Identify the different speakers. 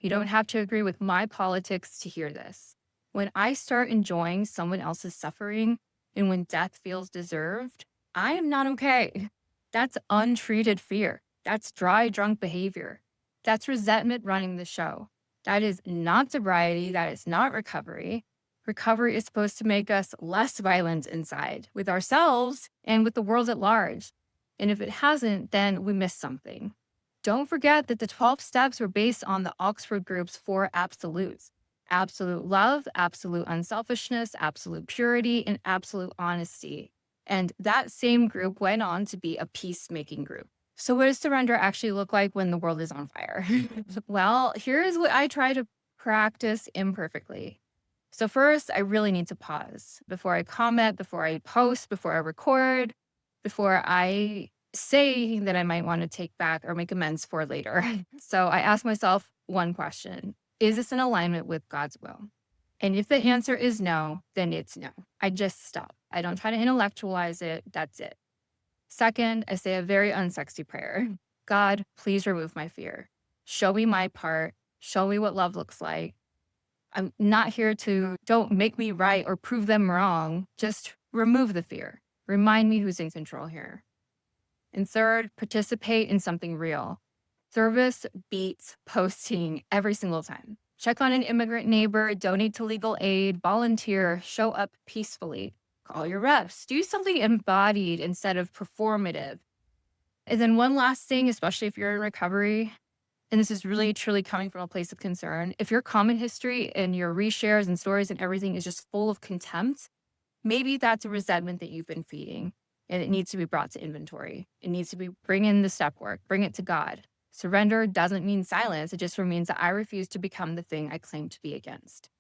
Speaker 1: You don't have to agree with my politics to hear this. When I start enjoying someone else's suffering and when death feels deserved, I am not okay. That's untreated fear. That's dry, drunk behavior. That's resentment running the show. That is not sobriety. That is not recovery. Recovery is supposed to make us less violent inside with ourselves and with the world at large. And if it hasn't, then we missed something. Don't forget that the 12 steps were based on the Oxford group's four absolutes: absolute love, absolute unselfishness, absolute purity, and absolute honesty. And that same group went on to be a peacemaking group. So, what does surrender actually look like when the world is on fire? Well, here's what I try to practice imperfectly. So, first, I really need to pause before I comment, before I post, before I record, before I say that I might want to take back or make amends for later. So, I ask myself one question: is this in alignment with God's will? And if the answer is no, then it's no. I just stop. I don't try to intellectualize it. That's it. Second, I say a very unsexy prayer: God, please remove my fear. Show me my part. Show me what love looks like. I'm not here to, don't make me right or prove them wrong. Just remove the fear. Remind me who's in control here. And third, participate in something real. Service beats posting every single time. Check on an immigrant neighbor, donate to legal aid, volunteer, show up peacefully, call your reps, do something embodied instead of performative. And then one last thing, especially if you're in recovery, and this is really truly coming from a place of concern, if your comment history and your reshares and stories and everything is just full of contempt, maybe that's a resentment that you've been feeding and it needs to be brought to inventory. It needs to be, bring in the step work, bring it to God. Surrender doesn't mean silence. It just means that I refuse to become the thing I claim to be against.